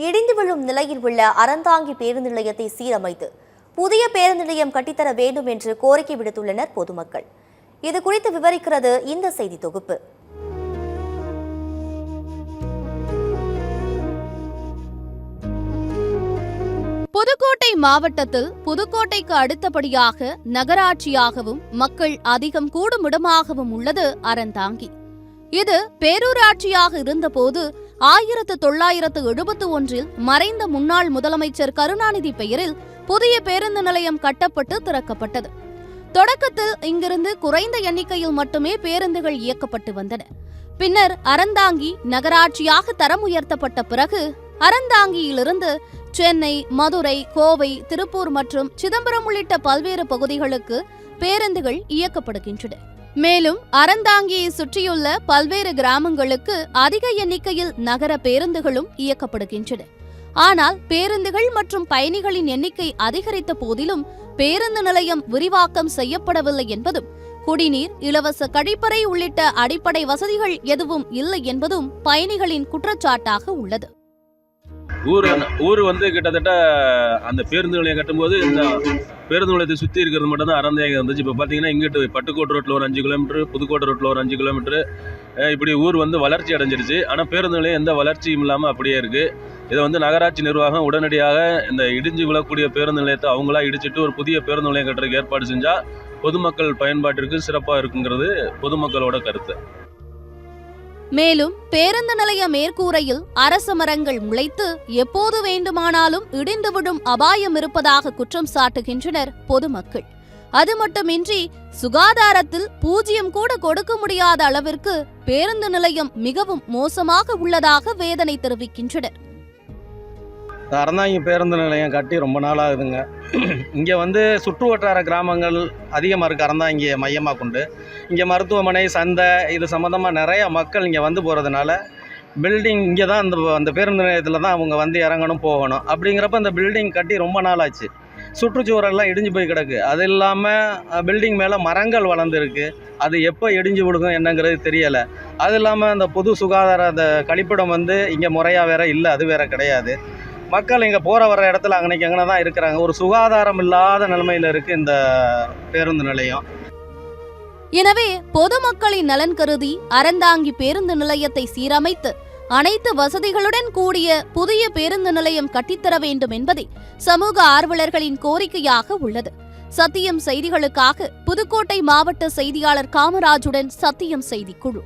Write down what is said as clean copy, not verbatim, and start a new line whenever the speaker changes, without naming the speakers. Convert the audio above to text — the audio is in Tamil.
இடிந்து விழும் நிலையில் உள்ள அறந்தாங்கி பேருந்து நிலையத்தை சீரமைத்து புதிய பேருந்து நிலையம் கட்டித்தர வேண்டும் என்று கோரிக்கை விடுத்துள்ளனர் பொதுமக்கள். இது குறித்து விவரிக்கிறது இந்த செய்தி தொகுப்பு.
புதுக்கோட்டை மாவட்டத்தில் புதுக்கோட்டைக்கு அடுத்தபடியாக நகராட்சியாகவும் மக்கள் அதிகம் கூடும் இடமாகவும் உள்ளது அறந்தாங்கி. இது பேரூராட்சியாக இருந்தபோது 1971 மறைந்த முன்னாள் முதலமைச்சர் கருணாநிதி பெயரில் புதிய பேருந்து நிலையம் கட்டப்பட்டு திறக்கப்பட்டது. தொடக்கத்தில் இங்கிருந்து குறைந்த எண்ணிக்கையில் மட்டுமே பேருந்துகள் இயக்கப்பட்டு வந்தன. பின்னர் அறந்தாங்கி நகராட்சியாக தரம் உயர்த்தப்பட்ட பிறகு அறந்தாங்கியிலிருந்து சென்னை, மதுரை, கோவை, திருப்பூர் மற்றும் சிதம்பரம் உள்ளிட்ட பல்வேறு பகுதிகளுக்கு பேருந்துகள் இயக்கப்படுகின்றன. மேலும் அறந்தாங்கியை சுற்றியுள்ள பல்வேறு கிராமங்களுக்கு அதிக எண்ணிக்கையில் நகர பேருந்துகளும் இயக்கப்படுகின்றன. ஆனால் பேருந்துகள் மற்றும் பயணிகளின் எண்ணிக்கை அதிகரித்த போதிலும் பேருந்து நிலையம் விரிவாக்கம் செய்யப்படவில்லை என்பதும், குடிநீர், இலவச கழிப்பறை உள்ளிட்ட அடிப்படை வசதிகள் எதுவும் இல்லை என்பதும் பயணிகளின் குற்றச்சாட்டாக உள்ளது.
ஊர் கிட்டத்தட்ட அந்த பேருந்து நிலையம் கட்டும்போது இந்த பேருந்து நிலையத்தை சுற்றி இருக்கிறது மட்டும் தான் அறந்தாங்கி இருந்துச்சு. இப்போ பார்த்தீங்கன்னா இங்கிட்டு பட்டுக்கோட்டை ரோட்டில் ஒரு 5 கிலோமீட்டர், புதுக்கோட்டை ரோட்டில் ஒரு 5 கிலோமீட்டர், இப்படி ஊர் வளர்ச்சி அடைஞ்சிருச்சு. ஆனால் பேருந்து நிலையம் எந்த வளர்ச்சியும் இல்லாமல் அப்படியே இருக்குது. இதை நகராட்சி நிர்வாகம் உடனடியாக இந்த இடிஞ்சு விழக்கூடிய பேருந்து நிலையத்தை அவங்களா இடிச்சிட்டு ஒரு புதிய பேருந்து நிலையம் கட்டுறதுக்கு ஏற்பாடு செஞ்சால் பொதுமக்கள் பயன்பாட்டிற்கு சிறப்பாக இருக்குங்கிறது பொதுமக்களோட கருத்து.
மேலும் பேருந்து நிலைய மேற்கூரையில் அரச மரங்கள் முளைத்து எப்போது வேண்டுமானாலும் இடிந்து விடும் அபாயம் இருப்பதாக குற்றம் சாட்டுகின்றனர் பொதுமக்கள். அது மட்டுமின்றி சுகாதாரத்தில் 0 கூட கொடுக்க முடியாத அளவிற்கு பேருந்து நிலையம் மிகவும் மோசமாக உள்ளதாக வேதனை தெரிவிக்கின்றனர்.
அறந்தாங்கி பேருந்து நிலையம் கட்டி ரொம்ப நாள் ஆகுதுங்க. இங்கே சுற்று வட்டார கிராமங்கள் அதிகமாக இருக்குது. அறந்தாங்கியை மையமாக கொண்டு இங்கே மருத்துவமனை, சந்தை இது சம்மந்தமாக நிறைய மக்கள் இங்கே போகிறதுனால பில்டிங் இங்கே தான் அந்த பேருந்து நிலையத்தில் தான் அவங்க இறங்கணும், போகணும். அப்படிங்கிறப்ப அந்த பில்டிங் கட்டி ரொம்ப நாள் ஆச்சு. சுற்றுச்சுவரெல்லாம் இடிஞ்சு போய் கிடக்கு. அது இல்லாமல் பில்டிங் மேலே மரங்கள் வளர்ந்துருக்கு. அது எப்போ இடிஞ்சு விடுக்கும் என்னங்கிறது தெரியலை. அது இல்லாமல் அந்த பொது சுகாதார அந்த கழிப்பிடம் இங்கே முறையாக வேற இல்லை, அது வேற கிடையாது. மக்கள் இங்கே போகிற வர இடத்துல அங்கனைக்கு தான் இருக்கிறாங்க. ஒரு சுகாதாரம் இல்லாத நிலைமையில் இருக்குது இந்த பேருந்து நிலையம்.
எனவே பொதுமக்களின் நலன் கருதி அறந்தாங்கி பேருந்து நிலையத்தை சீரமைத்து அனைத்து வசதிகளுடன் கூடிய புதிய பேருந்து நிலையம் கட்டித்தர வேண்டும் என்பதே சமூக ஆர்வலர்களின் கோரிக்கையாக உள்ளது. சத்தியம் செய்திகளுக்காக புதுக்கோட்டை மாவட்ட செய்தியாளர் காமராஜுடன் சத்தியம் செய்திக்குழு.